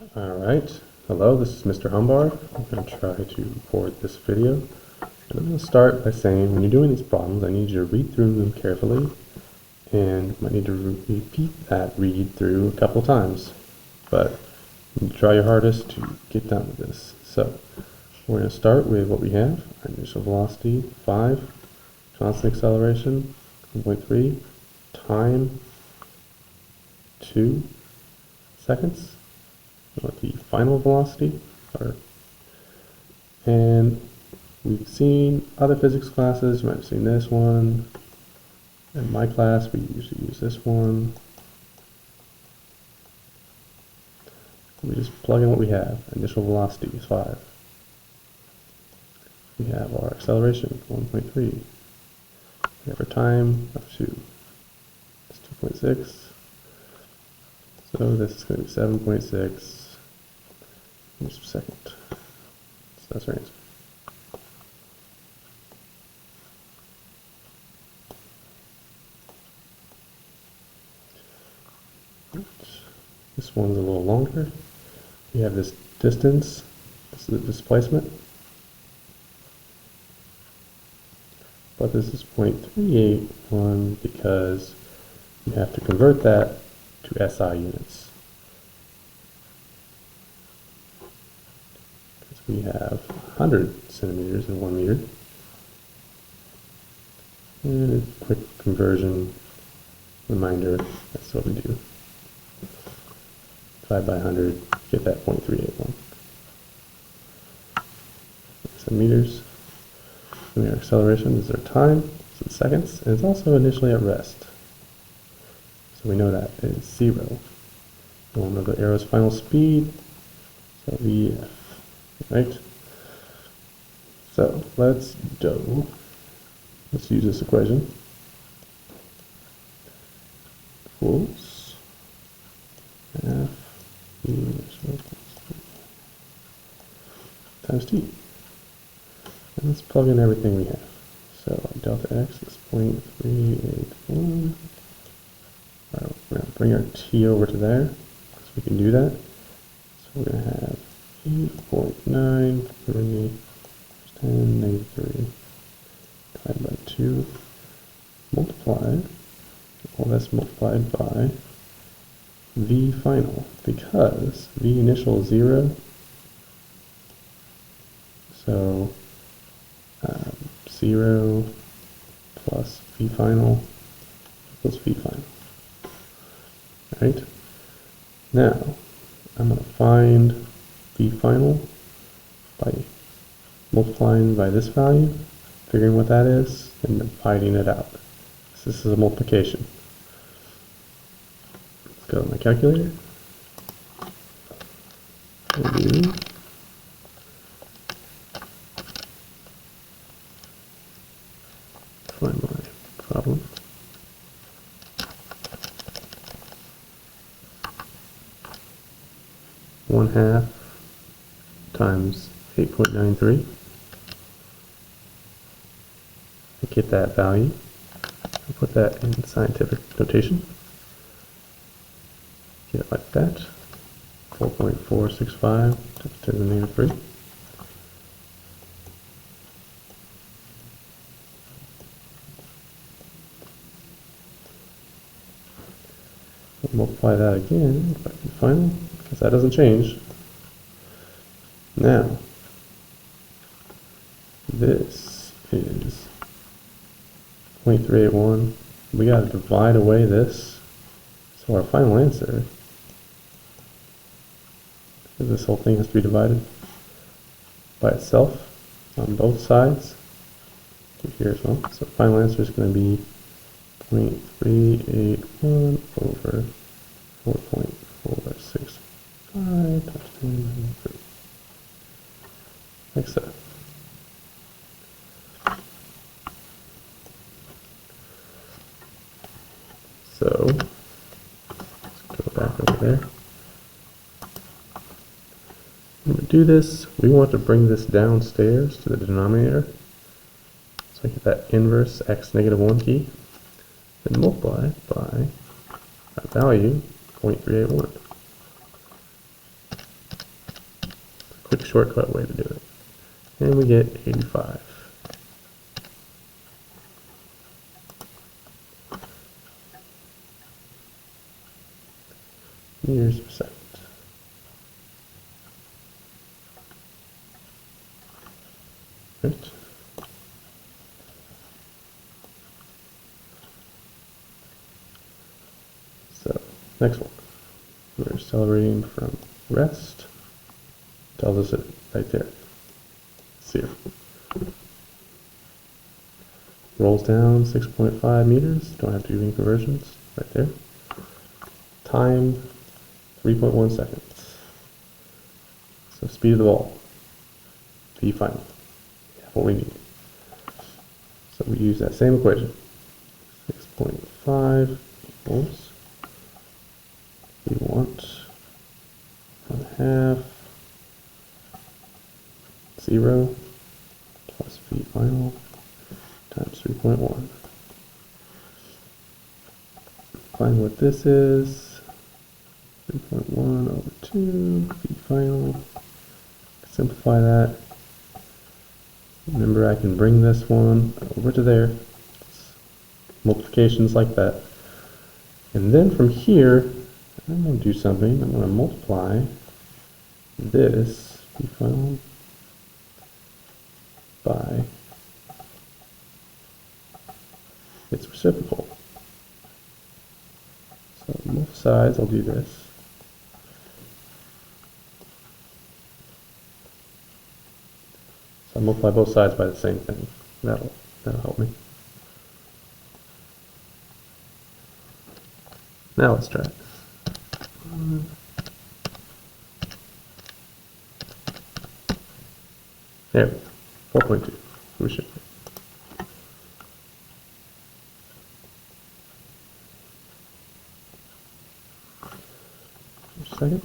Alright, hello, this is Mr. Humbar. I'm going to try to record this video. And I'm going to start by saying when you're doing these problems, I need you to read through them carefully. And you might need to repeat that read through a couple times. But you try your hardest to get done with this. So, we're going to start with what we have. Initial velocity, 5. Constant acceleration, 1.3. Time, 2 seconds. What the final velocity are. And we've seen other physics classes. You might have seen this one. In my class, we usually use this one. We just plug in what we have. Initial velocity is 5. We have our acceleration, 1.3. We have our time of 2. It's 2.6. So this is going to be 7.6. Just a second. So that's our answer. This one's a little longer. We have this distance. This is the displacement. But this is 0.381 because you have to convert that to SI units. We have 100 centimeters in 1 meter. And a quick conversion reminder, that's what we do. Divide by 100, get that 0.381 centimeters. And our acceleration is our time, so it's seconds, and it's also initially at rest. So we know that is 0. We want to know the arrow's final speed, so VF. Right? So let's use this equation. Equals F times T. And let's plug in everything we have. So delta X is 0.381. We're going to bring our T over to there, because we can do that. So we're going to have 8.93 10 negative 3 divided by 2 multiplied, well that's multiplied by V final, because V initial is 0, so 0 plus V final equals V final. Right? Now, I'm going to find V final by multiplying by this value, figuring what that is, and dividing it out. So this is a multiplication. Let's go to my calculator. We'll do find my problem. One half times 8.93. I get that value. I put that in scientific notation. Get it like that. 4.465 times 10 to the negative 3. We'll multiply that again by the final, because that doesn't change. Now, this is 0.381. We got to divide away this. So our final answer, this whole thing has to be divided by itself on both sides. Here as well. So final answer is going to be 0.381 over 4.465 times 10 to the negative 3. Like so. So, let's go back over there. When we do this, we want to bring this downstairs to the denominator. So I get that inverse x negative 1 key, then multiply by our value, 0.381. quick shortcut way to do it. And we get 85 meters per second. Right. So, next one. We're accelerating from rest. Tells us it right there. 0. Rolls down 6.5 meters. Don't have to do any conversions. Right there. Time 3.1 seconds. So speed of the ball. V final. What we need. So we use that same equation. 6.5 equals, we want 1/2 0 plus V final times 3.1. Find what this is. 3.1 over 2, V final. Simplify that. Remember, I can bring this one over to there. It's multiplications like that. And then from here, I'm going to do something. I'm going to multiply this V final by its reciprocal. So on both sides, I'll do this. So I'll multiply both sides by the same thing. That'll help me. Now let's try it. There we go. 4.2. We should. Just a second.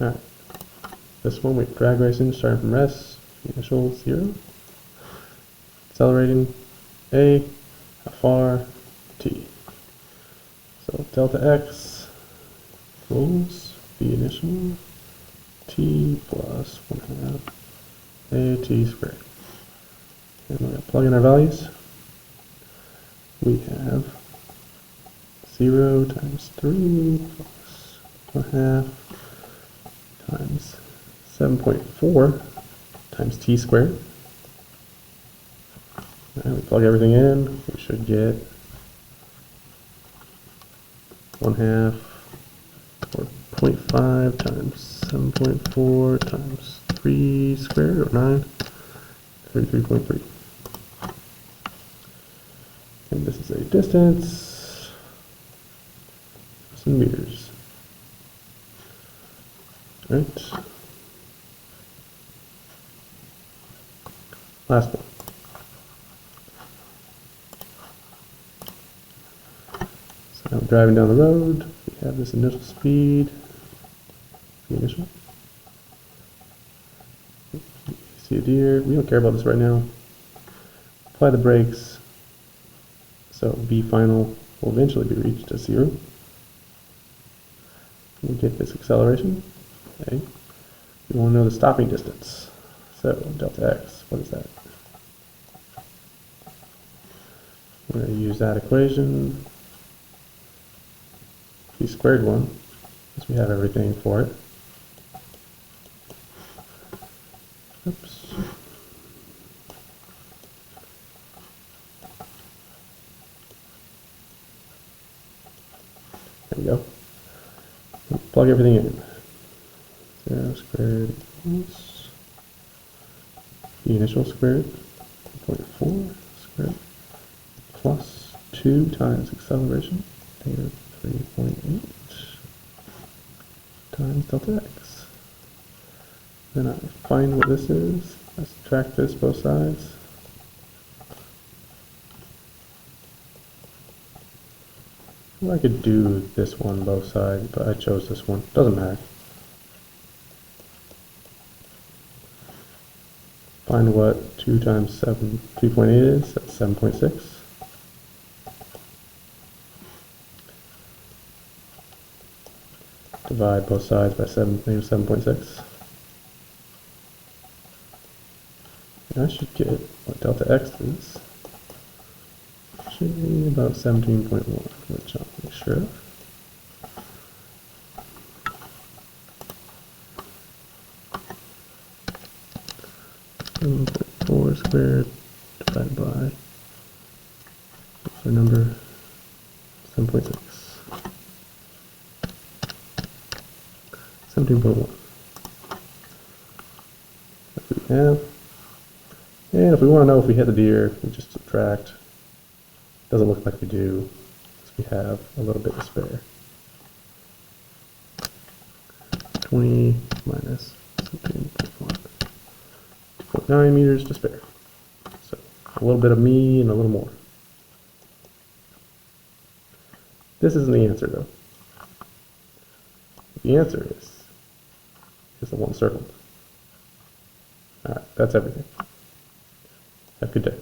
Alright. This one we drag racing, starting from rest, initial 0. Accelerating A, how far, T. So delta x equals V initial T plus 1/2 A T squared. And we're going to plug in our values. We have 0 times 3 plus 1/2 times 7.4 times T squared. And we plug everything in, we should get 1/2 or 0.5 times 7.4 times 3 squared, or 9, 33.3. And this is a distance in meters. Right. Last one. So I'm driving down the road. We have this initial speed. The initial. See a deer. We don't care about this right now. Apply the brakes. So V final will eventually be reached at 0. We get this acceleration. Okay. We want to know the stopping distance. So delta x, what is that? We're going to use that equation, V squared one, because we have everything for it. Oops. There we go. Plug everything in. 0 squared equals the initial squared, 0.4 squared, plus 2 times acceleration, negative 3.8 times delta x. Then I find what this is. I subtract this both sides. Well, I could do this one both sides, but I chose this one. Doesn't matter. Find what 2 times 7, 3.8 is. That's 7.6. divide both sides by negative 7.6. And I should get what delta x is. Should be about 17.1, which I'll make sure of. So 4 squared divided by, what's our number? 7.6. 17.1. That's what we have. And if we want to know if we hit the deer, we just subtract. Doesn't look like we do, because we have a little bit to spare. 20 minus 17.1. 2.9 meters to spare. So a little bit of me and a little more. This isn't the answer though. The answer is the one circled. Alright, that's everything. Have a good day.